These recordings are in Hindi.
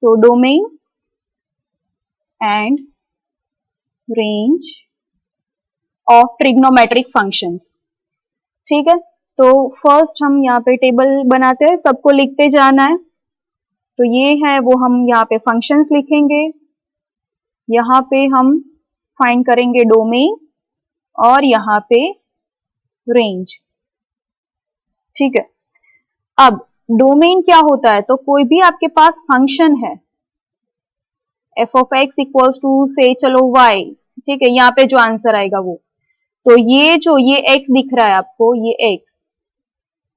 So domain and range of trigonometric functions. ठीक है, तो फर्स्ट हम यहाँ पे टेबल बनाते हैं, सबको लिखते जाना है। तो ये है वो, हम यहाँ पे फंक्शंस लिखेंगे, यहाँ पे हम फाइंड करेंगे डोमेन और यहाँ पे रेंज। ठीक है, अब डोमेन क्या होता है, तो कोई भी आपके पास फंक्शन है f of x equals to से चलो वाई, ठीक है, यहाँ पे जो आंसर आएगा वो, तो ये एक्स दिख रहा है आपको, ये एक्स,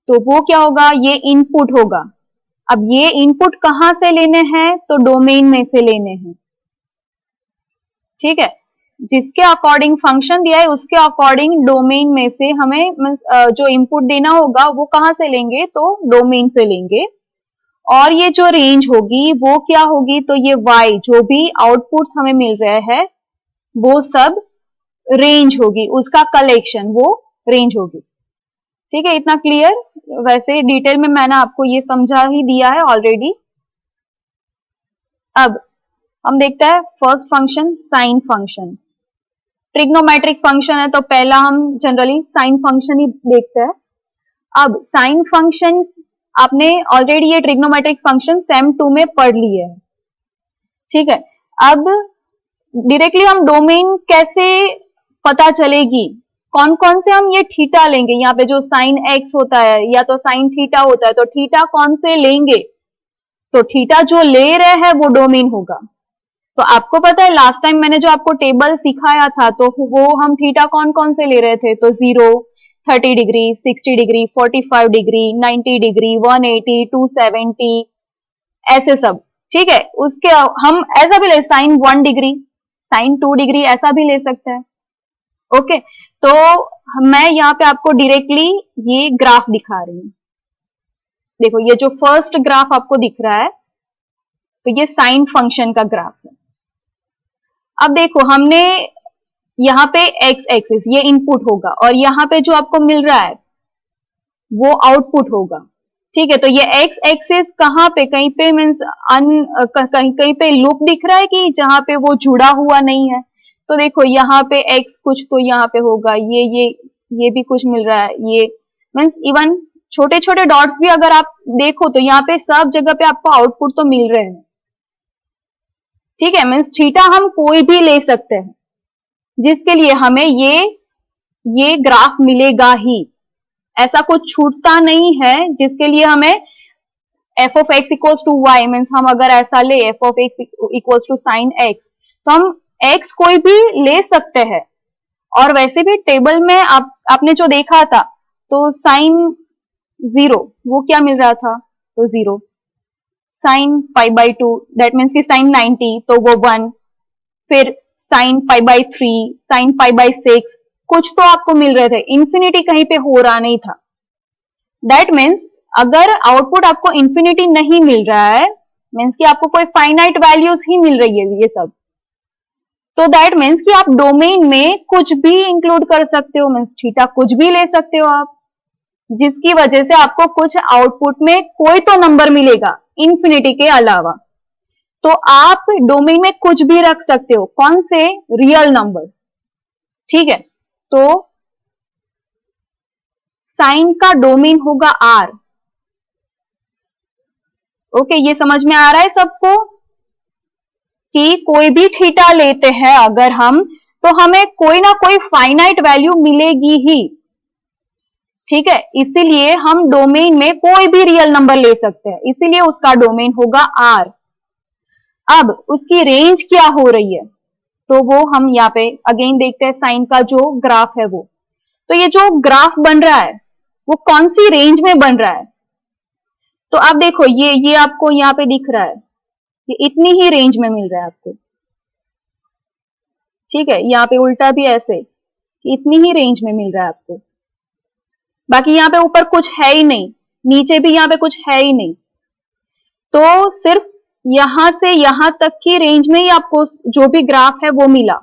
तो वो क्या होगा, ये इनपुट होगा। अब ये इनपुट कहां से लेने हैं, तो डोमेन में से लेने हैं। ठीक है, जिसके अकॉर्डिंग फंक्शन दिया है उसके अकॉर्डिंग डोमेन में से हमें जो इनपुट देना होगा वो कहां से लेंगे, तो डोमेन से लेंगे। और ये जो रेंज होगी वो क्या होगी, तो ये y जो भी आउटपुट्स हमें मिल रहे हैं वो सब रेंज होगी, उसका कलेक्शन वो रेंज होगी। ठीक है, इतना क्लियर? वैसे डिटेल में मैंने आपको ये समझा ही दिया है ऑलरेडी। अब हम देखते हैं first function, sine function. Trigonometric function है तो पहला हम जनरली साइन फंक्शन ही देखते हैं। अब साइन फंक्शन आपने ऑलरेडी ये ट्रिग्नोमेट्रिक फंक्शन सेम 2 में पढ़ लिए है। ठीक है, अब डायरेक्टली हम डोमेन कैसे पता चलेगी, कौन कौन से हम ये थीटा लेंगे, यहाँ पे जो साइन एक्स होता है या तो साइन थीटा होता है, तो थीटा कौन से लेंगे, तो थीटा जो ले रहे हैं वो डोमेन होगा। तो आपको पता है लास्ट टाइम मैंने जो आपको टेबल सिखाया था, तो वो हम थीटा कौन कौन से ले रहे थे, तो 0, 30 डिग्री, 60 डिग्री, 45 डिग्री, 90 डिग्री, 180, 270, ऐसे सब। ठीक है, उसके हम ऐसा भी ले, साइन 1 डिग्री, साइन 2 डिग्री, ऐसा भी ले सकते हैं। ओके, तो मैं यहाँ पे आपको डायरेक्टली ये ग्राफ दिखा रही हूँ। देखो ये जो फर्स्ट ग्राफ आपको दिख रहा है, तो ये साइन फंक्शन का ग्राफ है। अब देखो हमने यहाँ पे एक्स एक्सिस ये इनपुट होगा और यहाँ पे जो आपको मिल रहा है वो आउटपुट होगा। ठीक है, तो ये एक्स एक्सिस कहाँ पे, कहीं पे मीन्स कहीं पे लूप दिख रहा है कि जहां पे वो जुड़ा हुआ नहीं है। तो देखो यहाँ पे एक्स कुछ तो यहाँ पे होगा, ये भी कुछ मिल रहा है, ये मीन्स इवन छोटे छोटे डॉट्स भी अगर आप देखो तो यहाँ पे सब जगह पे आपको आउटपुट तो मिल रहे हैं। ठीक है, मीन्स थीटा हम कोई भी ले सकते हैं जिसके लिए हमें ये ग्राफ मिलेगा ही, ऐसा कुछ छूटता नहीं है जिसके लिए हमें f of x equals to y, means हम अगर ऐसा ले f of x equals to sine x, तो हम एक्स कोई भी ले सकते हैं। और वैसे भी टेबल में आपने जो देखा था, तो साइन 0 वो क्या मिल रहा था, तो 0, sine pi by 2 that means की साइन 90 तो वो 1, फिर sine pi by 3, sine pi by 6, कुछ तो आपको मिल रहे थे, इंफिनिटी कहीं पे हो रहा नहीं था। दैट मीन्स अगर आउटपुट आपको इंफिनिटी नहीं मिल रहा है, मीन्स कि आपको कोई फाइनाइट वैल्यूज ही मिल रही है ये सब, तो दैट मीन्स कि आप डोमेन में कुछ भी इंक्लूड कर सकते हो, मीन्स थीटा कुछ भी ले सकते हो आप, जिसकी वजह से आपको कुछ आउटपुट में कोई तो नंबर मिलेगा इंफिनिटी के अलावा। तो आप डोमेन में कुछ भी रख सकते हो, कौन से, रियल नंबर। ठीक है, तो साइन का डोमेन होगा आर। ओके, ये समझ में आ रहा है सबको कि कोई भी थीटा लेते हैं अगर हम, तो हमें कोई ना कोई फाइनाइट वैल्यू मिलेगी ही। ठीक है, इसीलिए हम डोमेन में कोई भी रियल नंबर ले सकते हैं, इसीलिए उसका डोमेन होगा आर। अब उसकी रेंज क्या हो रही है, तो वो हम यहाँ पे अगेन देखते हैं, साइन का जो ग्राफ है वो, तो ये जो ग्राफ बन रहा है वो कौन सी रेंज में बन रहा है, तो आप देखो ये आपको यहाँ पे दिख रहा है, ये इतनी ही रेंज में मिल रहा है आपको। ठीक है, यहाँ पे उल्टा भी ऐसे, इतनी ही रेंज में मिल रहा है आपको, बाकी यहाँ पे ऊपर कुछ है ही नहीं, नीचे भी यहाँ पे कुछ है ही नहीं, तो सिर्फ यहां से यहां तक की रेंज में ही आपको जो भी ग्राफ है वो मिला,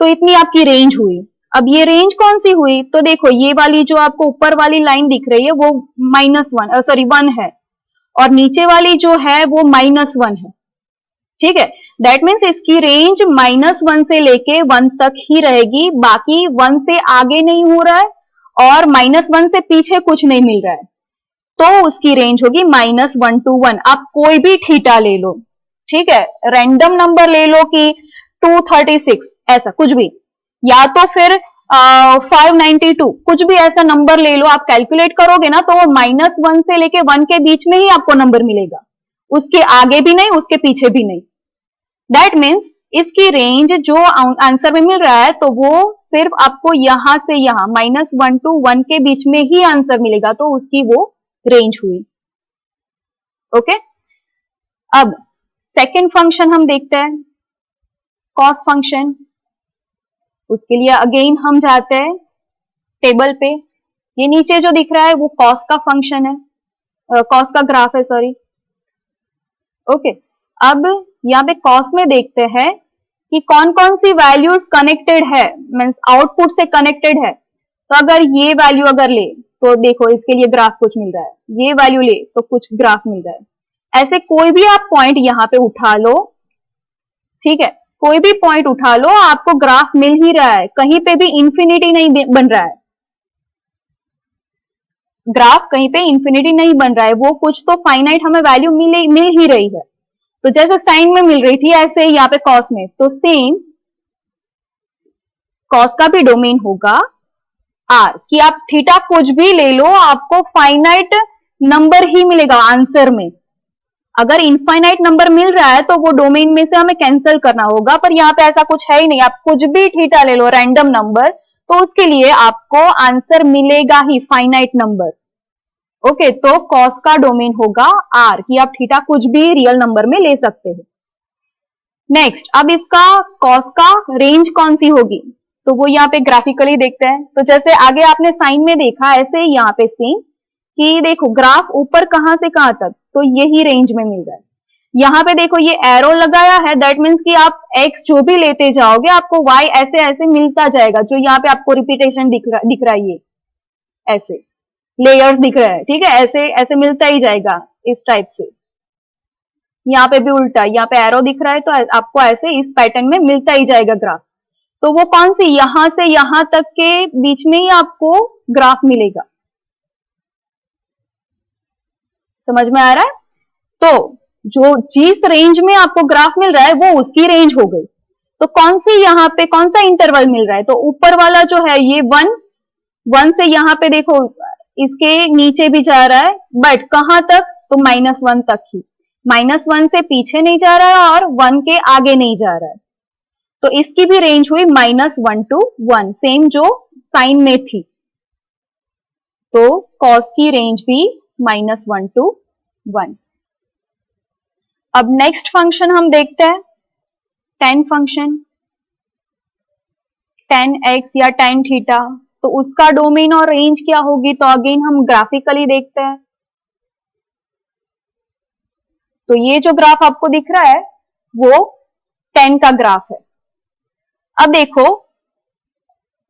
तो इतनी आपकी रेंज हुई। अब ये रेंज कौन सी हुई, तो देखो ये वाली जो आपको ऊपर वाली लाइन दिख रही है वो -1 1 है, और नीचे वाली जो है वो -1 है। ठीक है, दैट मीन्स इसकी रेंज -1 से लेके 1 तक ही रहेगी, बाकी 1 से आगे नहीं हो रहा है और -1 से पीछे कुछ नहीं मिल रहा है, तो उसकी रेंज होगी -1 to 1। आप कोई भी थीटा ले लो, ठीक है, रैंडम नंबर ले लो कि 236 ऐसा कुछ भी, या तो फिर 592 कुछ भी ऐसा नंबर ले लो, आप कैलकुलेट करोगे ना तो वो -1 से लेके 1 के बीच में ही आपको नंबर मिलेगा, उसके आगे भी नहीं उसके पीछे भी नहीं। दैट मीन्स इसकी रेंज जो आंसर में मिल रहा है तो वो सिर्फ आपको यहां से यहां -1 to 1 के बीच में ही आंसर मिलेगा, तो उसकी वो रेंज हुई। ओके, अब सेकेंड फंक्शन हम देखते हैं, कॉस फंक्शन। उसके लिए अगेन हम जाते हैं टेबल पे, ये नीचे जो दिख रहा है वो कॉस का फंक्शन है, कॉस का ग्राफ है, सॉरी। ओके, अब यहाँ पे कॉस में देखते हैं कि कौन कौन सी वैल्यूज कनेक्टेड है, मीन्स आउटपुट से कनेक्टेड है। तो अगर ये वैल्यू अगर ले तो देखो इसके लिए ग्राफ कुछ मिल रहा है, ये वैल्यू ले तो कुछ ग्राफ मिल रहा है। ऐसे कोई भी आप पॉइंट यहाँ पे उठा लो, ठीक है, कोई भी पॉइंट उठा लो आपको ग्राफ मिल ही रहा है, कहीं पे भी इंफिनिटी नहीं बन रहा है, ग्राफ कहीं पे इंफिनिटी नहीं बन रहा है, वो कुछ तो फाइनाइट हमें वैल्यू मिल ही रही है। तो जैसे साइन में मिल रही थी ऐसे यहाँ पे कॉस में, तो सेम कॉस का भी डोमेन होगा आर, कि आप थीटा कुछ भी ले लो आपको फाइनाइट नंबर ही मिलेगा आंसर में। अगर इनफाइनाइट नंबर मिल रहा है तो वो डोमेन में से हमें कैंसिल करना होगा, पर यहाँ पे ऐसा कुछ है ही नहीं, आप कुछ भी थीटा ले लो रैंडम नंबर, तो उसके लिए आपको आंसर मिलेगा ही फाइनाइट नंबर। ओके, तो कॉस का डोमेन होगा आर, कि आप थीटा कुछ भी रियल नंबर में ले सकते हो। नेक्स्ट, अब इसका कॉस का रेंज कौन सी होगी, तो वो यहाँ पे ग्राफिकली देखते हैं। तो जैसे आगे आपने साइन में देखा ऐसे यहाँ पे सेम, कि देखो ग्राफ ऊपर कहां से कहां तक, तो यही रेंज में मिल रहा है। यहाँ पे देखो ये एरो लगाया है, दैट मीन्स कि आप x जो भी लेते जाओगे आपको y ऐसे ऐसे मिलता जाएगा, जो यहाँ पे आपको रिपीटेशन दिख रहा है, ये ऐसे लेयर्स दिख रहा है, ठीक है, ऐसे ऐसे मिलता ही जाएगा इस टाइप से। यहाँ पे भी उल्टा, यहाँ पे एरो दिख रहा है तो आपको ऐसे इस पैटर्न में मिलता ही जाएगा ग्राफ। तो वो कौन सी, यहां से यहां तक के बीच में ही आपको ग्राफ मिलेगा, समझ में आ रहा है। तो जो जिस रेंज में आपको ग्राफ मिल रहा है वो उसकी रेंज हो गई। तो कौन सी यहाँ पे कौन सा इंटरवल मिल रहा है, तो ऊपर वाला जो है ये 1 से यहाँ पे देखो इसके नीचे भी जा रहा है, बट कहां तक, तो -1 तक ही, -1 से पीछे नहीं जा रहा है और 1 के आगे नहीं जा रहा है, तो इसकी भी रेंज हुई -1 to 1, सेम जो साइन में थी। तो कॉस की रेंज भी -1 to 1। अब नेक्स्ट फंक्शन हम देखते हैं tan फंक्शन, tan x या tan थीटा, तो उसका डोमेन और रेंज क्या होगी, तो अगेन हम ग्राफिकली देखते हैं। तो ये जो ग्राफ आपको दिख रहा है वो tan का ग्राफ है। अब देखो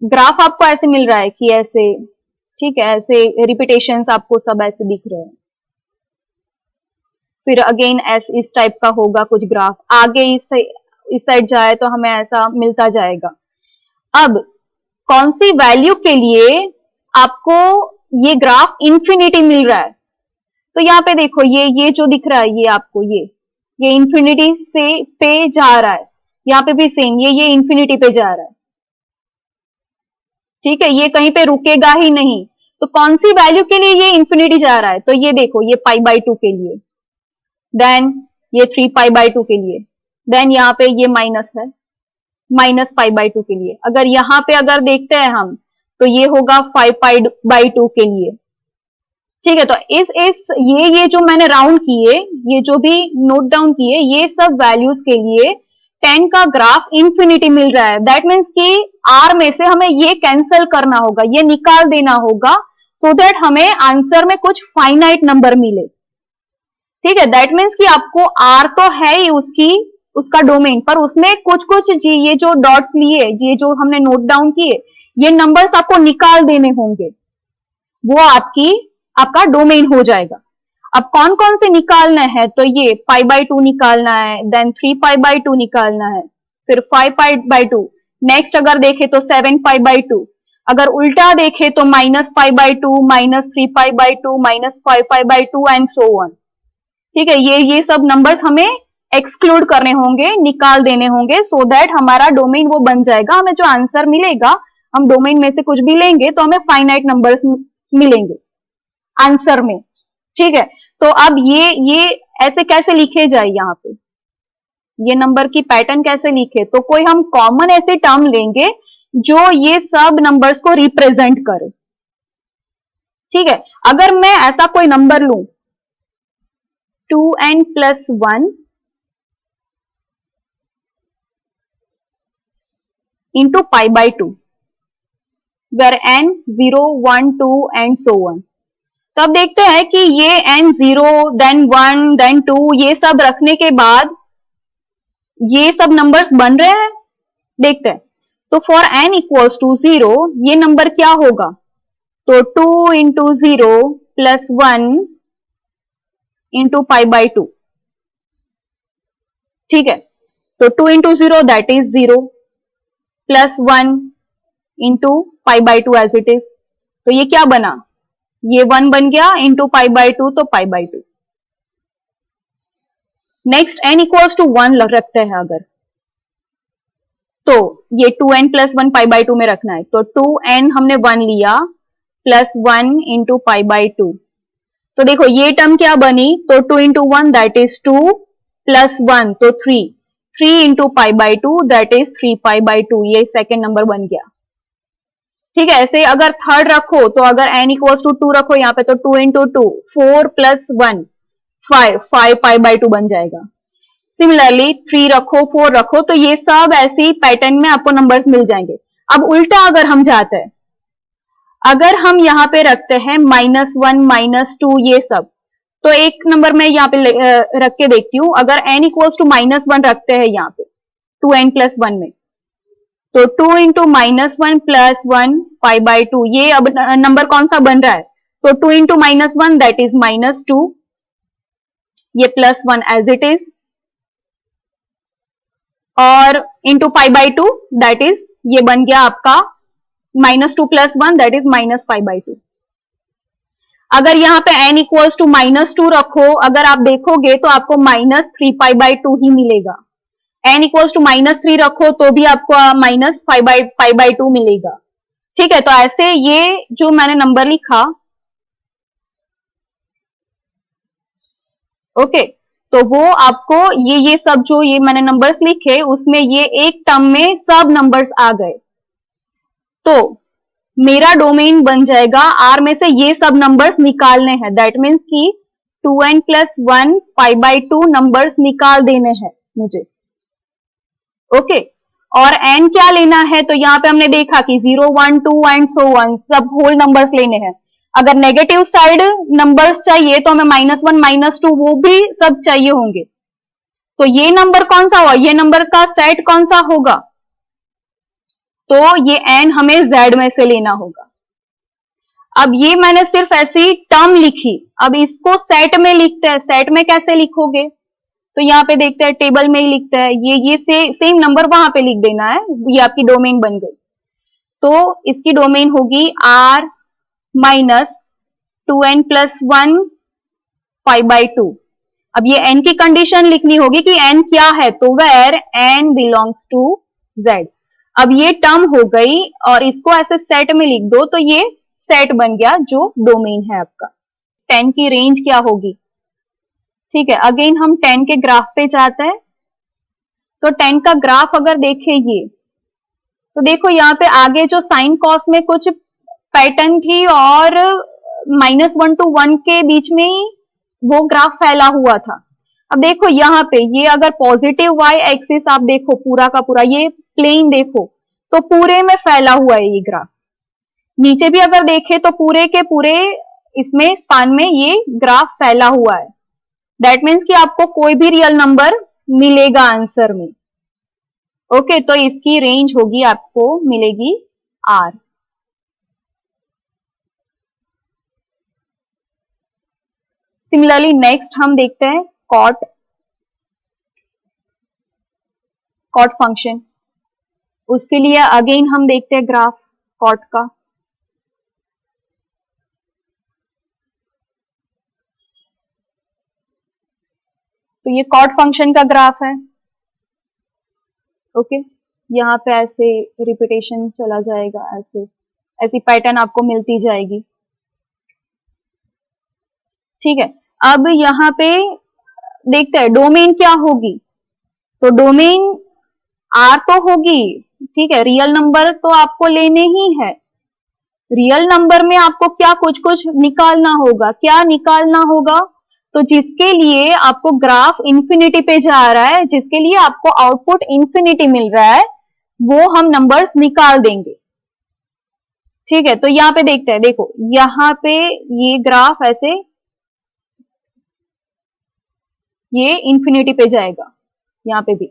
ग्राफ आपको ऐसे मिल रहा है कि ऐसे, ठीक है, ऐसे रिपीटेशंस आपको सब ऐसे दिख रहे हैं, फिर अगेन इस टाइप का होगा कुछ ग्राफ, आगे इस साइड जाए तो हमें ऐसा मिलता जाएगा। अब कौन सी वैल्यू के लिए आपको ये ग्राफ इंफिनिटी मिल रहा है, तो यहाँ पे देखो ये जो दिख रहा है ये आपको ये इंफिनिटी से पे जा रहा है, यहाँ पे भी सेम ये इंफिनिटी पे जा रहा है, ठीक है, ये कहीं पे रुकेगा ही नहीं। तो कौन सी वैल्यू के लिए ये इंफिनिटी जा रहा है, तो ये देखो ये π/2 के लिए, देन ये 3π/2 के लिए, देन यहाँ पे ये माइनस है -π/2 के लिए। अगर यहाँ पे अगर देखते हैं हम तो ये होगा 5π/2 के लिए, ठीक है। तो ये जो मैंने राउंड किए, ये जो भी नोट डाउन किए, ये सब वैल्यूज के लिए tan का ग्राफ इंफिनिटी मिल रहा है। दैट मीन्स कि r में से हमें ये कैंसिल करना होगा, ये निकाल देना होगा, सो दैट हमें आंसर में कुछ फाइनाइट नंबर मिले, ठीक है। दैट मीन्स कि आपको r तो है ही उसका डोमेन, पर उसमें कुछ ये जो डॉट्स लिए, ये जो हमने नोट डाउन किए, ये नंबर्स आपको निकाल देने होंगे, वो आपका डोमेन हो जाएगा। अब कौन कौन से निकालना है, तो ये π/2 निकालना है, देन 3π/2 निकालना है, फिर 5π/2। नेक्स्ट अगर देखे तो 7π/2। अगर उल्टा देखे तो -π/2, -3π/2, -5π/2 एंड सो ऑन। ठीक है, ये सब नंबर्स हमें एक्सक्लूड करने होंगे, निकाल देने होंगे, सो दैट हमारा डोमेन वो बन जाएगा। हमें जो आंसर मिलेगा, हम डोमेन में से कुछ भी लेंगे तो हमें फाइनाइट नंबर्स मिलेंगे आंसर में। ठीक है, तो अब ये ऐसे कैसे लिखे जाए, यहाँ पे ये नंबर की पैटर्न कैसे लिखे, तो कोई हम कॉमन ऐसे टर्म लेंगे जो ये सब नंबर्स को रिप्रेजेंट करे। ठीक है, अगर मैं ऐसा कोई नंबर लूं 2n+1 into π/2 where n 0, 1, 2 and so on। तो अब देखते हैं कि ये n 0 then 1 then 2 ये सब रखने के बाद ये सब नंबर्स बन रहे हैं, देखते हैं। तो फॉर n equals to 0 ये नंबर क्या होगा, तो 2 into 0 plus 1 into π/2। ठीक है, तो 2 into 0 that is 0 plus 1 into π/2 as it is। तो ये क्या बना, ये 1 बन गया into π/2, तो π/2। नेक्स्ट n equals to 1 रखते हैं अगर, तो ये 2n+1 π/2 में रखना है, तो 2n हमने 1 लिया प्लस 1 into π/2। तो देखो ये टर्म क्या बनी, तो 2 into 1 that is 2 प्लस 1 तो 3, 3 into π/2 that is 3π/2। ये सेकेंड नंबर बन गया। ठीक है, ऐसे अगर थर्ड रखो तो अगर n equals to 2 रखो यहाँ पे, तो 2 into 2 4 plus 1 5, 5π/2 बन जाएगा। सिमिलरली 3 रखो, 4 रखो, तो ये सब ऐसे ही पैटर्न में आपको नंबर्स मिल जाएंगे। अब उल्टा अगर हम जाते हैं, अगर हम यहाँ पे रखते हैं -1, -2 ये सब, तो एक नंबर मैं यहाँ पे रख के देखती हूँ। अगर n equals to -1 रखते हैं यहाँ पे 2n+1 में, तो 2 into -1 plus 1 π/2, ये अब नंबर कौन सा बन रहा है, तो 2 into -1 that is -2, ये प्लस 1 एज इट इज, और इंटू π/2 दैट इज ये बन गया आपका -2 प्लस 1 दैट इज -π/2। अगर यहाँ पे n इक्वल्स टू -2 रखो, अगर आप देखोगे तो आपको -3π/2 ही मिलेगा। n इक्वल्स टू -3 रखो तो भी आपको -π/2 मिलेगा। ठीक है, तो ऐसे ये जो मैंने नंबर लिखा, ओके, तो वो आपको ये सब जो ये मैंने नंबर्स लिखे उसमें ये एक टर्म में सब नंबर्स आ गए, तो मेरा डोमेन बन जाएगा R में से ये सब नंबर्स निकालने हैं। दैट मीन्स कि 2n+1 π/2 नंबर्स निकाल देने हैं मुझे। ओके, और n क्या लेना है, तो यहाँ पे हमने देखा कि 0, 1, 2 एंड सो ऑन सब होल नंबर्स लेने हैं। अगर नेगेटिव साइड नंबर्स चाहिए तो हमें -1, -2 वो भी सब चाहिए होंगे। तो ये नंबर कौन सा हुआ, ये नंबर का सेट कौन सा होगा, तो ये n हमें z में से लेना होगा। अब ये मैंने सिर्फ ऐसी टर्म लिखी, अब इसको सेट में लिखते हैं। सेट में कैसे लिखोगे, तो यहाँ पे देखते हैं, टेबल में ही लिखते हैं। ये सेम नंबर वहां पे लिख देना है, ये आपकी डोमेन बन गई। तो इसकी डोमेन होगी R माइनस 2n+1 π/2। अब ये n की कंडीशन लिखनी होगी कि n क्या है, तो where n belongs to z। अब ये टर्म हो गई और इसको ऐसे सेट में लिख दो, तो ये सेट बन गया जो डोमेन है आपका। 10 की रेंज क्या होगी, ठीक है, अगेन हम 10 के ग्राफ पे जाते हैं। तो 10 का ग्राफ अगर देखें ये, तो देखो यहाँ पे आगे जो साइन कॉस में कुछ पैटर्न थी और -1 to 1 के बीच में ही वो ग्राफ फैला हुआ था। अब देखो यहाँ पे ये अगर पॉजिटिव y एक्सिस आप देखो पूरा का पूरा, ये प्लेन देखो तो पूरे में फैला हुआ है ये ग्राफ। नीचे भी अगर देखे तो पूरे के पूरे इसमें स्पान में ये ग्राफ फैला हुआ है। दैट मीन्स कि आपको कोई भी रियल नंबर मिलेगा आंसर में। ओके, तो इसकी रेंज होगी, आपको मिलेगी R। सिमिलरली नेक्स्ट हम देखते हैं कॉट फंक्शन। उसके लिए अगेन हम देखते हैं ग्राफ कॉट का। तो ये कॉट फंक्शन का ग्राफ है। ओके, यहाँ पे ऐसे रिपीटेशन चला जाएगा, ऐसे ऐसी पैटर्न आपको मिलती जाएगी। ठीक है, अब यहाँ पे देखते हैं डोमेन क्या होगी। तो डोमेन आर तो होगी, ठीक है, रियल नंबर तो आपको लेने ही है। रियल नंबर में आपको क्या कुछ कुछ निकालना होगा। क्या निकालना होगा? तो जिसके लिए आपको ग्राफ इंफिनिटी पे जा रहा है, जिसके लिए आपको आउटपुट इंफिनिटी मिल रहा है, वो हम नंबर्स निकाल देंगे। ठीक है, तो यहाँ पे देखते हैं, देखो यहाँ पे ये ग्राफ ऐसे ये इंफिनिटी पे जाएगा, यहाँ पे भी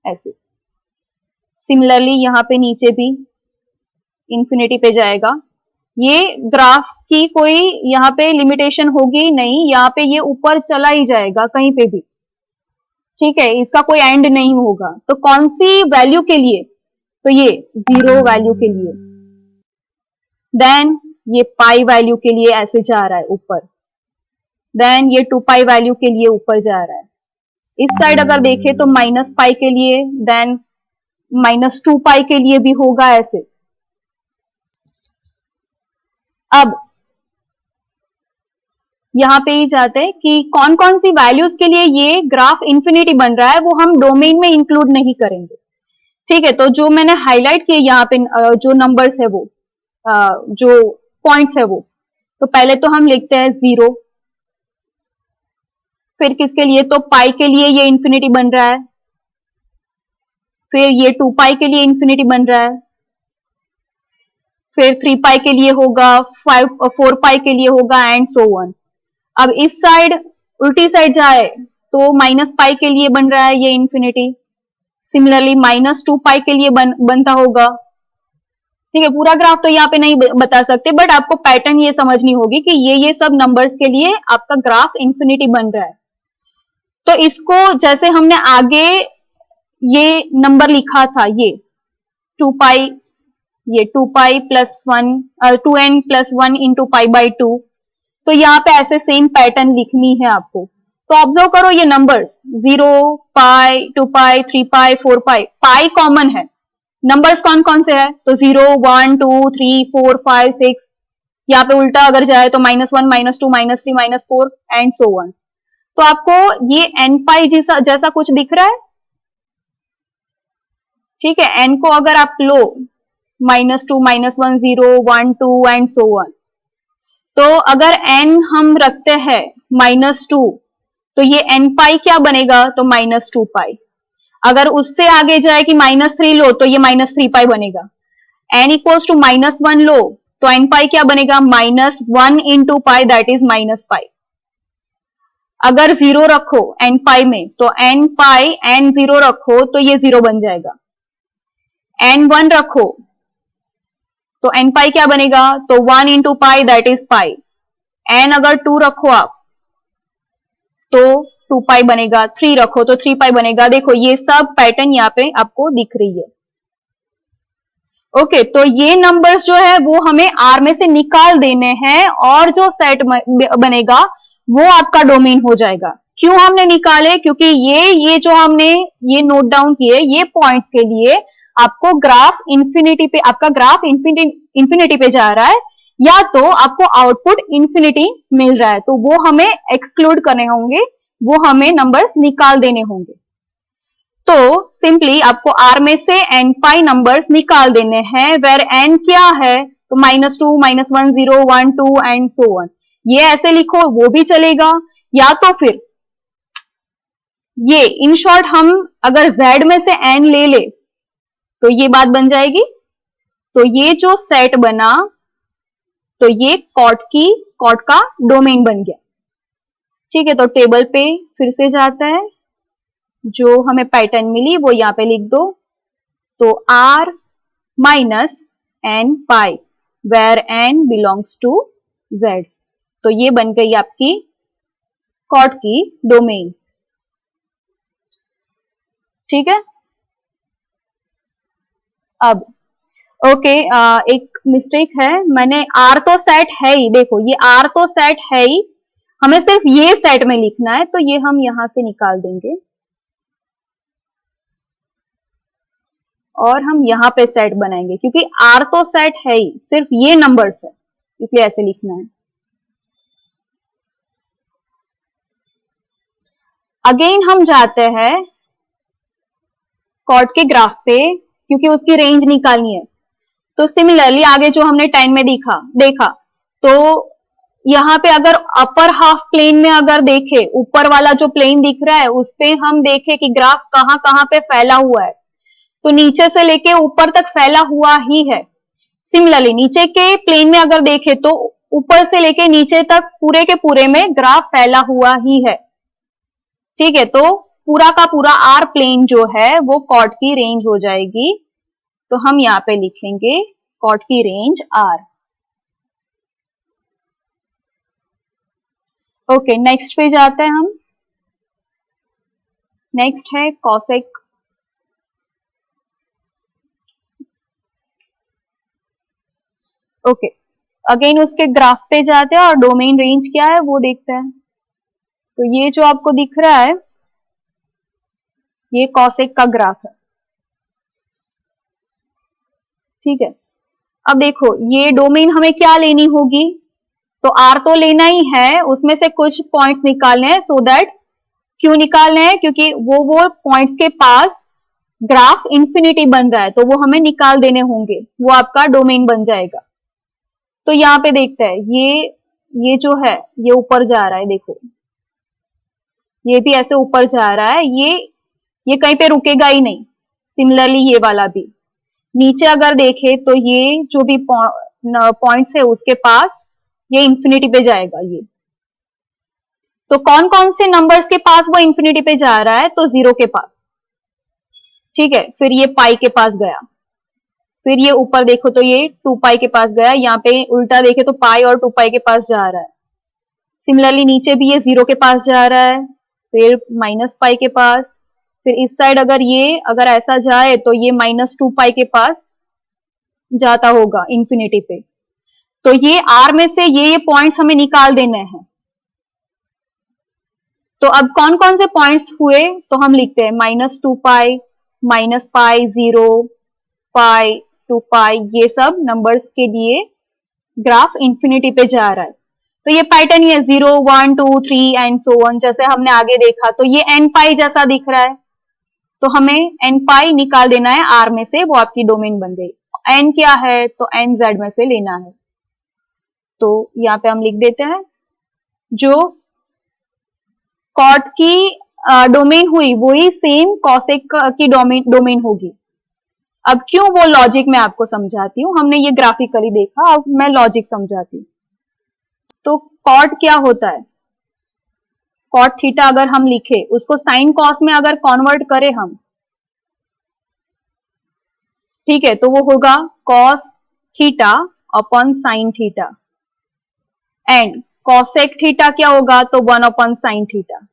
ऐसे। सिमिलरली यहाँ पे नीचे भी इंफिनिटी पे जाएगा। ये ग्राफ की कोई यहाँ पे लिमिटेशन होगी नहीं, यहाँ पे ये ऊपर चला ही जाएगा कहीं पे भी। ठीक है, इसका कोई एंड नहीं होगा। तो कौन सी वैल्यू के लिए? तो ये 0 वैल्यू के लिए। देन ये पाई वैल्यू के लिए ऐसे जा रहा है ऊपर। देन ये 2 पाई वैल्यू के लिए ऊपर जा रहा है। इस साइड अगर देखें तो माइनस पाई के लिए, देन -2 पाई के लिए भी होगा ऐसे। अब यहाँ पे ही जाते हैं कि कौन कौन सी वैल्यूज के लिए ये ग्राफ इंफिनिटी बन रहा है, वो हम डोमेन में इंक्लूड नहीं करेंगे। ठीक है, तो जो मैंने हाईलाइट किए यहाँ पे जो नंबर्स है वो जो पॉइंट्स है वो, तो पहले तो हम लिखते हैं 0। फिर किसके लिए? तो पाई के लिए ये इंफिनिटी बन रहा है। फिर ये 2 पाई के लिए इंफिनिटी बन रहा है। फिर 3 पाई के लिए होगा, 4 पाई के लिए होगा, एंड सो ऑन। अब इस साइड उल्टी साइड जाए तो माइनस पाई के लिए बन रहा है ये इंफिनिटी। सिमिलरली -2 पाई के लिए बनता होगा। ठीक है, पूरा ग्राफ तो यहाँ पे नहीं बता सकते, बट आपको पैटर्न ये समझनी होगी कि ये सब नंबर्स के लिए आपका ग्राफ इंफिनिटी बन रहा है। तो इसको जैसे हमने आगे ये नंबर लिखा था, ये 2 पाई, ये 2 pi plus 1 2n plus 1 into pi by 2, तो यहाँ पे ऐसे सेम पैटर्न लिखनी है आपको। तो ऑब्जर्व करो ये नंबर्स 0 पाई 2 पाई 3 पाई 4 पाई, पाई कॉमन है। नंबर्स कौन कौन से है? तो 0 1 2 3 4 5 6। यहाँ पे उल्टा अगर जाए तो -1 -2 -3 -4 एंड सो ऑन। तो आपको ये n पाई जैसा कुछ दिख रहा है। ठीक है, n को अगर आप लो -2 -1 0 1 2 एंड सो ऑन, तो अगर n हम रखते हैं -2, तो ये n पाई क्या बनेगा? तो -2 पाई। अगर उससे आगे जाए कि -3 लो तो ये -3 पाई बनेगा। n इक्वल्स टू -1 लो तो n पाई क्या बनेगा? -1 इंटू पाई, दैट इज -पाई। अगर 0 रखो n पाई में तो n पाई n 0 रखो तो ये 0 बन जाएगा। n 1 रखो तो n पाई क्या बनेगा? तो 1 into pi, that is pi. n अगर 2 रखो आप तो 2 पाई बनेगा। 3 रखो तो 3 पाई बनेगा। देखो ये सब पैटर्न यहाँ पे आपको दिख रही है। ओके, तो ये नंबर्स जो है वो हमें आर में से निकाल देने हैं, और जो सेट बनेगा वो आपका डोमेन हो जाएगा। क्यों हमने निकाले? क्योंकि ये जो हमने ये नोट डाउन किए, ये पॉइंट्स के लिए आपको ग्राफ इंफिनिटी पे, आपका ग्राफ इंफिनिटी पे जा रहा है, या तो आपको आउटपुट इंफिनिटी मिल रहा है, तो वो हमें एक्सक्लूड करने होंगे, वो हमें नंबर्स निकाल देने होंगे। तो सिंपली आपको आर में से n पाई नंबर्स निकाल देने हैं, वेर n क्या है? तो -2 -1 0 1 2 एंड सो ऑन। ये ऐसे लिखो वो भी चलेगा, या तो फिर ये इन शॉर्ट हम अगर z में से n ले ले तो ये बात बन जाएगी। तो ये जो सेट बना, तो ये कॉट का डोमेन बन गया। ठीक है, तो टेबल पे फिर से जाता है, जो हमें पैटर्न मिली वो यहाँ पे लिख दो। तो r minus n pi where n belongs to z, तो ये बन गई आपकी कॉट की डोमेन। ठीक है, अब ओके एक मिस्टेक है, मैंने आर तो सेट है ही, देखो ये आर तो सेट है ही, हमें सिर्फ ये सेट में लिखना है, तो ये हम यहां से निकाल देंगे और हम यहां पे सेट बनाएंगे, क्योंकि आर तो सेट है ही, सिर्फ ये नंबर्स है, इसलिए ऐसे लिखना है। अगेन हम जाते हैं कॉर्ड के ग्राफ पे, क्योंकि उसकी रेंज निकालनी है। तो सिमिलरली आगे जो हमने 10 में देखा तो यहाँ पे अगर अपर हाफ प्लेन में अगर देखे, ऊपर वाला जो प्लेन दिख रहा है उस पे हम देखे कि ग्राफ कहां कहां पे फैला हुआ है, तो नीचे से लेके ऊपर तक फैला हुआ ही है। सिमिलरली नीचे के प्लेन में अगर देखे तो ऊपर से लेके नीचे तक पूरे के पूरे में ग्राफ फैला हुआ ही है। ठीक है, तो पूरा का पूरा आर प्लेन जो है वो कॉर्ड की रेंज हो जाएगी, तो हम यहाँ पे लिखेंगे कॉर्ड की रेंज आर। ओके, नेक्स्ट पे जाते हैं हम। नेक्स्ट है कॉसेक। ओके, अगेन उसके ग्राफ पे जाते हैं और डोमेन रेंज क्या है वो देखते हैं। तो ये जो आपको दिख रहा है ये कॉसेक का ग्राफ है। ठीक है, अब देखो ये डोमेन हमें क्या लेनी होगी, तो आर तो लेना ही है, उसमें से कुछ पॉइंट्स निकालने हैं, सो दैट क्यों निकालने हैं, क्योंकि वो पॉइंट्स के पास ग्राफ इंफिनिटी बन रहा है, तो वो हमें निकाल देने होंगे, वो आपका डोमेन बन जाएगा। तो यहाँ पे देखते हैं, ये जो है ये ऊपर जा रहा है, देखो ये भी ऐसे ऊपर जा रहा है, ये कहीं पे रुकेगा ही नहीं। सिमिलरली ये वाला भी नीचे अगर देखे तो ये जो भी पॉइंट्स है उसके पास ये इंफिनिटी पे जाएगा। ये तो कौन कौन से नंबर्स के पास वो इंफिनिटी पे जा रहा है, तो 0 के पास। ठीक है, फिर ये पाई के पास गया, फिर ये ऊपर देखो तो ये 2 पाई के पास गया, यहाँ पे उल्टा देखे तो पाई और 2 पाई के पास जा रहा है। सिमिलरली नीचे भी ये 0 के पास जा रहा है, फिर माइनस पाई के पास, फिर इस साइड अगर ऐसा जाए तो ये -2 पाई के पास जाता होगा इंफिनिटी पे। तो ये आर में से ये पॉइंट्स हमें निकाल देने हैं। तो अब कौन कौन से पॉइंट्स हुए, तो हम लिखते हैं -2 पाई, -पाई, 0 पाई, 2 पाई, ये सब नंबर्स के लिए ग्राफ इंफिनिटी पे जा रहा है। तो ये पैटर्न ये 0 1 2 3 एंड सो ऑन, जैसे हमने आगे देखा तो ये एन पाई जैसा दिख रहा है, तो हमें एन पाई निकाल देना है आर में से, वो आपकी डोमेन बन गई। एन क्या है, तो एन जेड में से लेना है, तो यहाँ पे हम लिख देते हैं जो कॉट की डोमेन हुई वही सेम कॉसेक की डोमेन होगी। अब क्यों वो लॉजिक मैं आपको समझाती हूँ, हमने ये ग्राफिकली देखा, अब मैं लॉजिक समझाती हूँ। तो कॉट क्या होता है, कॉट थीटा अगर हम लिखे उसको साइन कॉस में अगर कन्वर्ट करें हम, ठीक है, तो वो होगा cos theta upon sine theta, and cosec theta क्या होगा, तो 1 अपॉन साइन थीटा।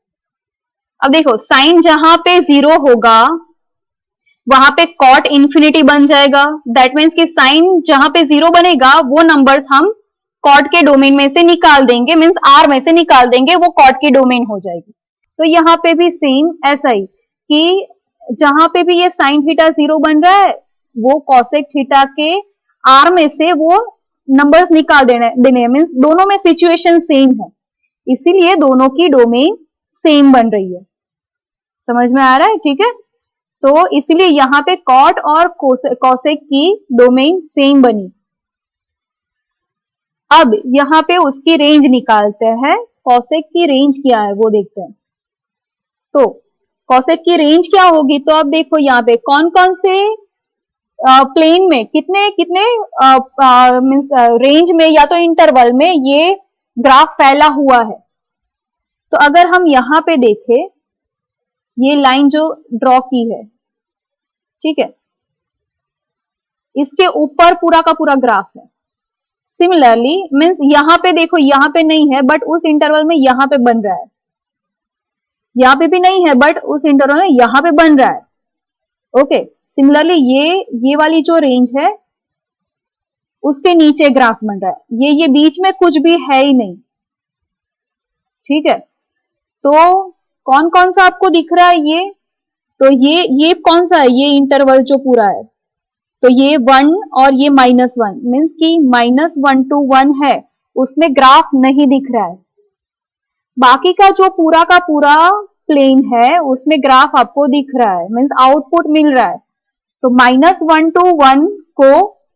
अब देखो साइन जहां पे 0 होगा वहां पे कॉट इंफिनिटी बन जाएगा, दैट मीन्स कि साइन जहां पे 0 बनेगा वो नंबर्स हम कॉट के डोमेन में से निकाल देंगे, मीन्स आर में से निकाल देंगे, वो कॉट की डोमेन हो जाएगी। तो यहाँ पे भी सेम ऐसा ही कि जहां पे भी ये साइन थीटा 0 बन रहा है वो कॉसेक थीटा के आर में से वो नंबर्स निकाल देने मीन्स दोनों में सिचुएशन सेम है, इसीलिए दोनों की डोमेन सेम बन रही है। समझ में आ रहा है? ठीक है, तो इसलिए यहाँ पे कॉट और कॉसेक की डोमेन सेम बनी। अब यहाँ पे उसकी रेंज निकालते हैं, कॉसेक की रेंज क्या है वो देखते हैं। तो कॉसेक की रेंज क्या होगी, तो अब देखो यहाँ पे कौन कौन से प्लेन में कितने कितने मीन्स रेंज में या तो इंटरवल में ये ग्राफ फैला हुआ है। तो अगर हम यहाँ पे देखें, ये लाइन जो ड्रॉ की है, ठीक है, इसके ऊपर पूरा का पूरा ग्राफ है। सिमिलरली मीन्स यहाँ पे देखो, यहाँ पे नहीं है बट उस इंटरवल में यहाँ पे बन रहा है, यहाँ पे भी नहीं है, बट उस इंटरवल में यहाँ पे बन रहा है। ओके, सिमिलरली ये वाली जो रेंज है उसके नीचे ग्राफ बन रहा है, ये बीच में कुछ भी है ही नहीं। ठीक है, तो कौन कौन सा आपको दिख रहा है ये, तो ये कौन सा है, ये इंटरवल जो पूरा है, तो ये 1 और ये -1 मीन्स कि -1 to 1 है, उसमें ग्राफ नहीं दिख रहा है। बाकी का जो पूरा का पूरा प्लेन है उसमें ग्राफ आपको दिख रहा है, मीन्स आउटपुट मिल रहा है। तो -1 to 1 को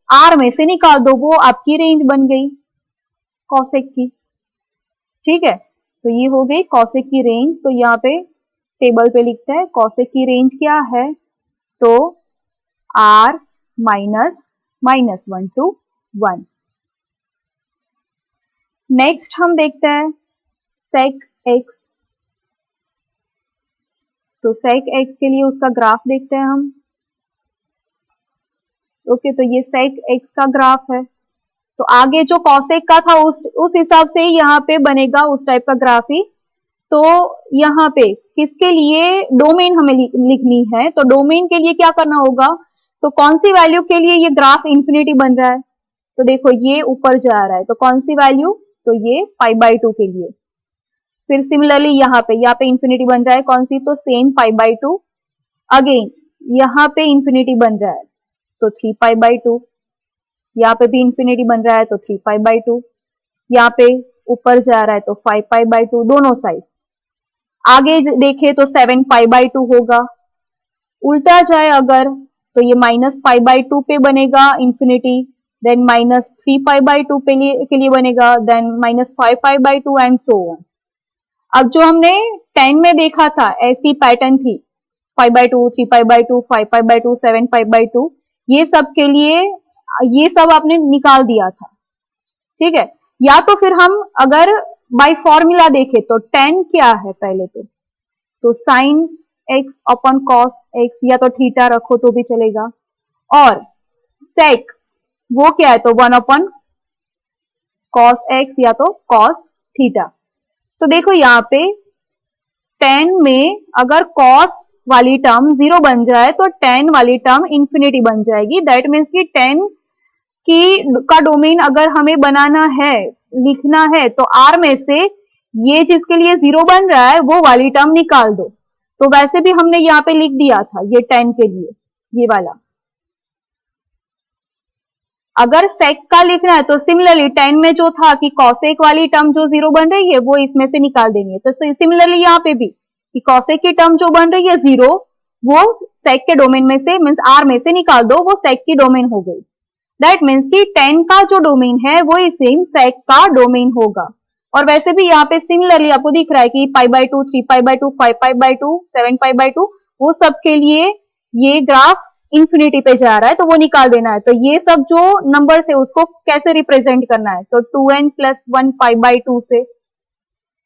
आर में से निकाल दो, वो आपकी रेंज बन गई कॉसेक की। ठीक है, तो ये हो गई कॉसेक की रेंज। तो यहाँ पे टेबल पे लिखते हैं कॉसेक की रेंज क्या है, तो आर -(-1 to 1). नेक्स्ट हम देखते हैं सेक एक्स। तो सेक एक्स के लिए उसका ग्राफ देखते हैं हम। ओके, तो ये सेक एक्स का ग्राफ है। तो आगे जो कॉसेक का था उस हिसाब से यहाँ पे बनेगा उस टाइप का ग्राफ ही। तो यहाँ पे किसके लिए डोमेन हमें लिखनी है, तो डोमेन के लिए क्या करना होगा, तो कौन सी वैल्यू के लिए ये ग्राफ इंफिनिटी बन रहा है, तो देखो ये ऊपर जा रहा है, तो कौन सी वैल्यू, तो ये π/2 के लिए। फिर सिमिलरली यहाँ पे इंफिनिटी बन रहा है, कौन सी, तो सेम π/2। अगेन यहाँ पे इंफिनिटी बन रहा है तो 3π/2, यहाँ पे भी इंफिनिटी बन रहा है तो 3π/2, यहाँ पे ऊपर जा रहा है तो 5π/2 दोनों साइड। आगे देखे तो 7π/2 होगा। उल्टा जाए अगर तो ये -π/2 पे बनेगा इंफिनिटी, देन -3π/2 के लिए बनेगा, देन -5π/2 एंड सो ऑन। अब जो हमने 10 में देखा था ऐसी पैटर्न थी, π/2, 3π/2, 5π/2, 7π/2, ये सब के लिए ये सब आपने निकाल दिया था। ठीक है, या तो फिर हम अगर बाय फॉर्मूला देखें तो 10 क्या है पहले तो sine x upon cos x, या तो थीटा रखो तो भी चलेगा, और सेक वो क्या है, तो 1 अपॉन कॉस एक्स या तो कॉस थीटा। तो देखो यहाँ पे 10 में अगर कॉस वाली टर्म 0 बन जाए तो 10 वाली टर्म इंफिनिटी बन जाएगी। दैट मीन्स कि 10 का डोमेन अगर हमें बनाना है, लिखना है, तो आर में से ये जिसके लिए 0 बन रहा है वो वाली टर्म निकाल दो। तो वैसे भी हमने यहाँ पे लिख दिया था ये 10 के लिए, ये वाला। अगर सेक का लिखना है तो सिमिलरली 10 में जो था कि कॉसेक वाली टर्म जो 0 बन रही है वो इसमें से निकाल देनी है। तो सिमिलरली यहाँ पे भी कि कॉसेक की टर्म जो बन रही है 0, वो सेक के डोमेन में से मीन्स आर में से निकाल दो, वो सेक की डोमेन हो गई। दैट मीन्स कि 10 का जो डोमेन है वो सेम सेक का डोमेन होगा। और वैसे भी यहाँ पे सिमिलरली आपको दिख रहा है कि π/2, 3π/2, 5π/2, 7π/2, वो सब के लिए ये ग्राफ इंफिनिटी पे जा रहा है तो वो निकाल देना है। तो ये सब जो नंबर है उसको कैसे रिप्रेजेंट करना है, तो 2n + 1 π/2 से,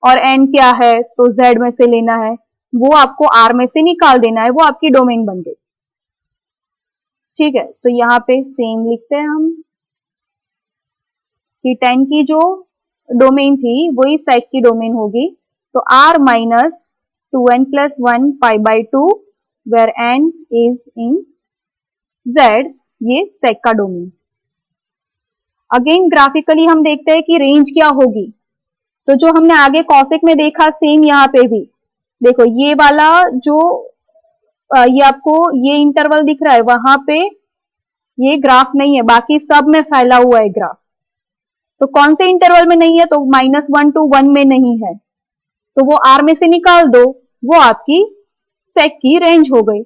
और n क्या है तो z में से लेना है, वो आपको r में से निकाल देना है, वो आपकी डोमेन बन गई। ठीक है, तो यहाँ पे सेम लिखते हैं हम कि 10 की जो डोमेन थी वही सेक की डोमेन होगी, तो r - 2n + 1 π/2 where n is in z, ये सेक का डोमेन। अगेन ग्राफिकली हम देखते हैं कि रेंज क्या होगी, तो जो हमने आगे कॉसेक में देखा सेम यहाँ पे भी देखो, ये वाला जो ये आपको ये इंटरवल दिख रहा है वहां पे ये ग्राफ नहीं है, बाकी सब में फैला हुआ है ग्राफ। तो कौन से इंटरवल में नहीं है, तो -1 to 1 में नहीं है, तो वो आर में से निकाल दो, वो आपकी सेक की रेंज हो गई।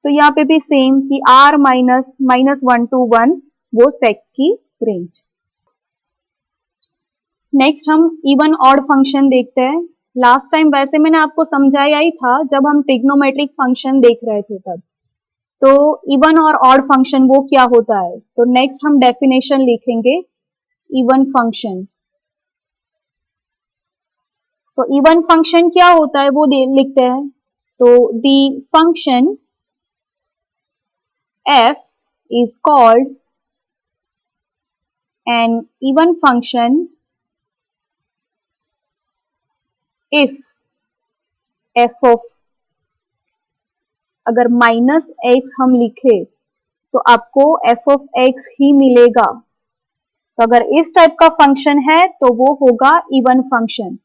तो यहाँ पे भी सेम कि r -(-1 to 1) वो सेक की रेंज। नेक्स्ट हम इवन ऑड फंक्शन देखते हैं। लास्ट टाइम वैसे मैंने आपको समझाया ही था जब हम ट्रिग्नोमेट्रिक फंक्शन देख रहे थे तब। तो इवन और ऑड फंक्शन वो क्या होता है, तो नेक्स्ट हम डेफिनेशन लिखेंगे इवन फंक्शन। तो इवन फंक्शन क्या होता है वो लिखते हैं, तो the function f is called an even function if F of, अगर माइनस एक्स हम लिखे तो आपको एफ ऑफ एक्स ही मिलेगा। तो अगर इस टाइप का फंक्शन है तो वो होगा इवन फंक्शन।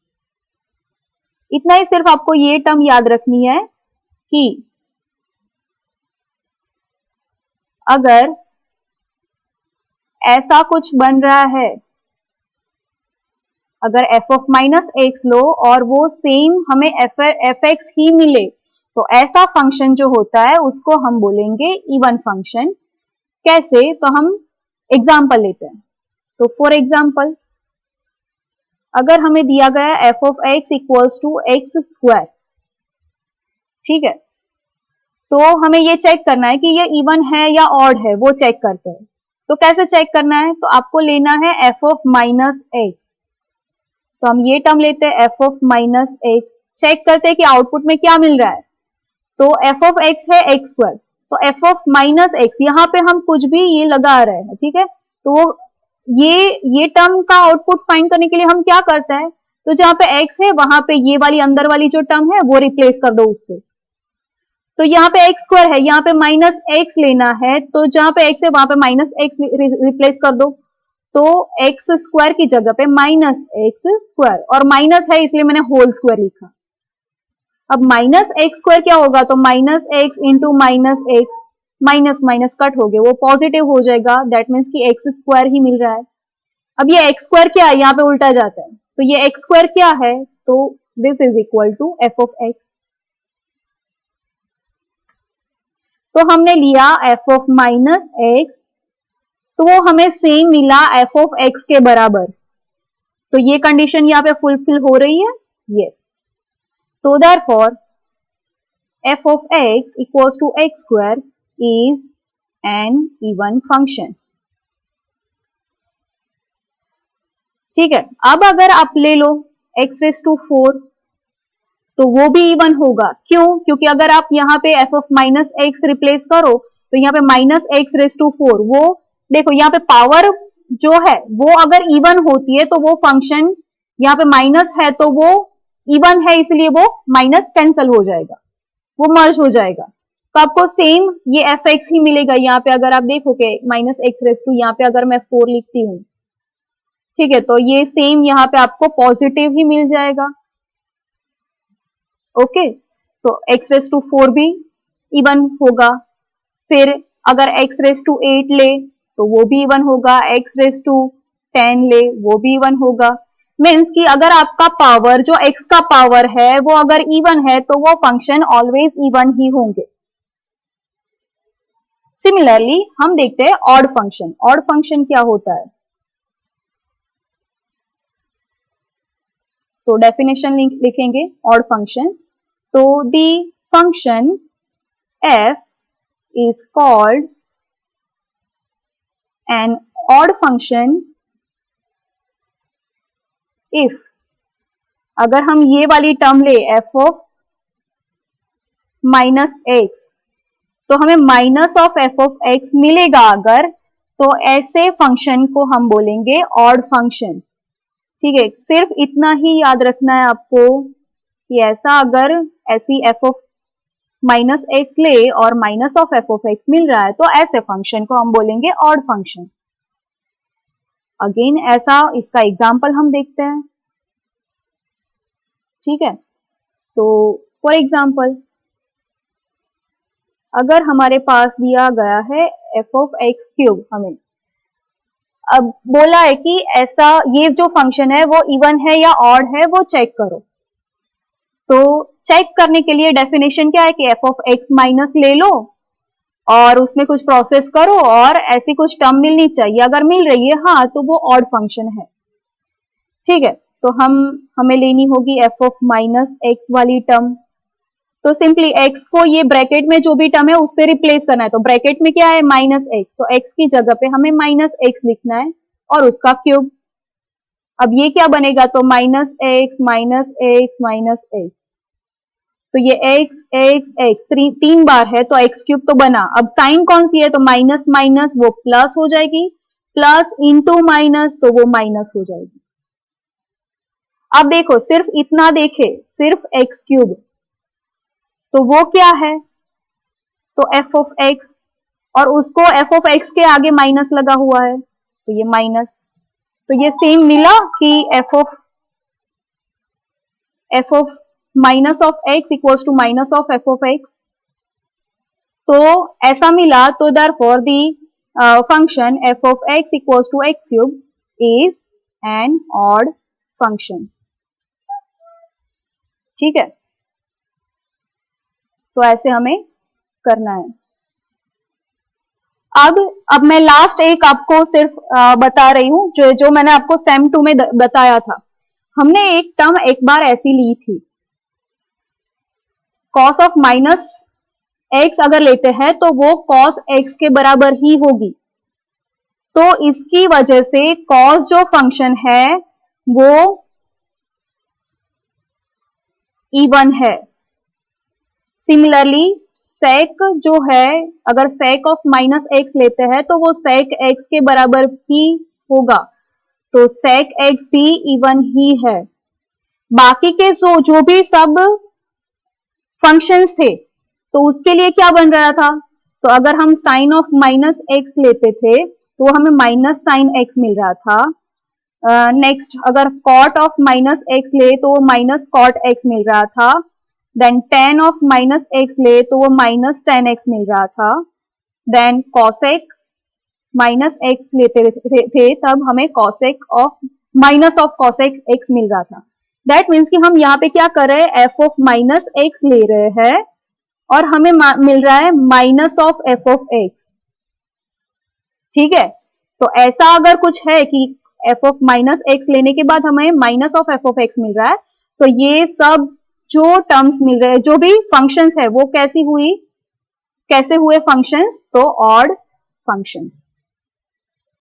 इतना ही सिर्फ आपको ये टर्म याद रखनी है कि अगर ऐसा कुछ बन रहा है, अगर एफ ऑफ माइनस एक्स लो और वो सेम हमें एफ एक्स ही मिले, तो ऐसा फंक्शन जो होता है उसको हम बोलेंगे इवन फंक्शन। कैसे? तो हम एग्जाम्पल लेते हैं। तो फॉर एग्जाम्पल, अगर हमें दिया गया f of x equals to x square, ठीक है, तो हमें ये चेक करना है कि ये इवन है या ऑड है, वो चेक करते हैं। तो कैसे चेक करना है? तो आपको लेना है एफ ऑफ माइनस एक्स। तो हम ये टर्म लेते हैं F of minus x, check करते हैं कि आउटपुट में क्या मिल रहा है। तो एफ ऑफ एक्स है एक्स स्क्वायर, तो एफ ऑफ माइनस एक्स, यहां पे हम कुछ भी ये लगा रहे हैं, ठीक है। तो वो ये टर्म का आउटपुट फाइंड करने के लिए हम क्या करते हैं, तो जहां पे एक्स है वहां पे ये वाली अंदर वाली जो टर्म है वो रिप्लेस कर दो उससे। तो यहाँ पे एक्स स्क्वायर है, यहाँ पे माइनस एक्स लेना है, तो जहां पे एक्स है वहां पे माइनस एक्स रिप्लेस कर दो। तो एक्स स्क्वायर की जगह पे माइनस एक्स स्क्वायर, और माइनस है इसलिए मैंने होल स्क्वायर लिखा। अब माइनस एक्स स्क्वायर क्या होगा, तो minus x into minus x, minus minus cut हो गए, वो पॉजिटिव हो जाएगा, दैट मीन्स कि एक्स स्क्वायर ही मिल रहा है। अब ये एक्स स्क्वायर क्या है, यहाँ पे उल्टा जाता है, तो ये एक्स स्क्वायर क्या है, तो this is equal to F of x. तो हमने लिया एफ ऑफ माइनस एक्स, तो वो हमें सेम मिला एफ ऑफ एक्स के बराबर। तो ये कंडीशन यहाँ पे फुलफिल हो रही है, यस। तो therefore F of x equals to x square is an even function. ठीक है, अब अगर आप ले लो एक्स रेस टू 4, तो वो भी इवन होगा। क्यों? क्योंकि अगर आप यहाँ पे F of minus x replace करो तो यहाँ पे माइनस एक्स रेस टू 4, वो देखो यहाँ पे पावर जो है वो अगर इवन होती है तो वो फंक्शन, यहाँ पे माइनस है तो वो इवन है इसलिए वो माइनस कैंसल हो जाएगा, वो मर्ज हो जाएगा। तो आपको सेम ये एफ एक्स ही मिलेगा। यहाँ पे अगर आप देखोगे माइनस एक्स रेस टू, यहाँ पे अगर मैं 4 लिखती हूँ, ठीक है, तो ये सेम यहाँ पे आपको पॉजिटिव ही मिल जाएगा। ओके, तो x रेस टू 4 भी इवन होगा। फिर अगर x रेस टू 8 ले तो वो भी इवन होगा, x रेस टू 10 ले वो भी इवन होगा। मीन्स कि अगर आपका पावर जो x का पावर है वो अगर इवन है तो वो फंक्शन ऑलवेज इवन ही होंगे। सिमिलरली हम देखते हैं ऑड फंक्शन। ऑड फंक्शन क्या होता है, तो डेफिनेशन लिखेंगे ऑड फंक्शन। तो the function f is called an odd function if, अगर हम ये वाली टर्म ले f ऑफ माइनस एक्स, तो हमें minus of F of x मिलेगा अगर, तो ऐसे फंक्शन को हम बोलेंगे ऑड फंक्शन। ठीक है, सिर्फ इतना ही याद रखना है आपको कि ऐसा अगर ऐसी एफ ऑफ माइनस एक्स ले और minus of F of x मिल रहा है तो ऐसे फंक्शन को हम बोलेंगे ऑड फंक्शन। अगेन ऐसा इसका एग्जाम्पल हम देखते हैं। ठीक है, तो फॉर एग्जाम्पल अगर हमारे पास दिया गया है एफ ऑफ एक्स क्यूब, हमें अब बोला है कि ऐसा ये जो फंक्शन है वो इवन है या ऑड है वो चेक करो। तो चेक करने के लिए डेफिनेशन क्या है कि एफ ऑफ एक्स माइनस ले लो और उसमें कुछ प्रोसेस करो और ऐसी कुछ टर्म मिलनी चाहिए, अगर मिल रही है हाँ तो वो ऑड फंक्शन है। ठीक है, तो हमें लेनी होगी एफ ऑफ माइनस एक्स वाली टर्म। तो सिंपली एक्स को ये ब्रैकेट में जो भी टर्म है उससे रिप्लेस करना है। तो ब्रैकेट में क्या है, माइनस एक्स, तो एक्स की जगह पे हमें माइनस एक्स लिखना है और उसका क्यूब। अब ये क्या बनेगा, तो minus x minus x minus x, तो ये x x x 3 बार है तो x क्यूब तो बना। अब साइन कौन सी है, तो माइनस माइनस वो प्लस हो जाएगी, प्लस इंटू माइनस तो वो माइनस हो जाएगी। अब देखो सिर्फ इतना देखे, सिर्फ x क्यूब, तो वो क्या है, तो एफ ऑफ एक्स, और उसको एफ ऑफ एक्स के आगे माइनस लगा हुआ है तो ये माइनस, तो ये सेम मिला कि F of minus of x equals to minus of F of x, तो ऐसा मिला, तो therefore the function F of x equals to x cube is an odd function. ठीक है, तो ऐसे हमें करना है। अब मैं लास्ट एक आपको सिर्फ बता रही हूं, जो मैंने आपको सेम 2 में बताया था। हमने एक टर्म एक बार ऐसी ली थी, कॉस ऑफ माइनस एक्स अगर लेते हैं तो वो कॉस एक्स के बराबर ही होगी, तो इसकी वजह से कॉस जो फंक्शन है वो इवन है। सिमिलरली सेक जो है, अगर सेक ऑफ माइनस एक्स लेते हैं तो वो सेक एक्स के बराबर ही होगा, तो सेक एक्स भी इवन ही है। बाकी के जो भी सब फंक्शंस थे तो उसके लिए क्या बन रहा था, तो अगर हम साइन ऑफ माइनस एक्स लेते थे तो हमें माइनस साइन एक्स मिल रहा था। नेक्स्ट अगर कॉट ऑफ माइनस एक्स ले तो वो माइनस कॉट एक्स मिल रहा था। Then ten of minus x ले तो वो माइनस टेन एक्स मिल रहा था। देन कॉसेक माइनस एक्स लेते थे तब हमें cosec of minus of cosec x मिल रहा था। दैट मीन्स कि हम यहाँ पे क्या कर रहे हैं, एफ ऑफ माइनस एक्स ले रहे हैं और हमें मिल रहा है minus of F of x. ठीक है, तो ऐसा अगर कुछ है कि एफ ऑफ माइनस एक्स लेने के बाद हमें minus of F of x मिल रहा है, तो ये सब जो टर्म्स मिल रहे हैं, जो भी फंक्शंस है वो कैसे हुए फंक्शंस, तो ऑड फंक्शंस।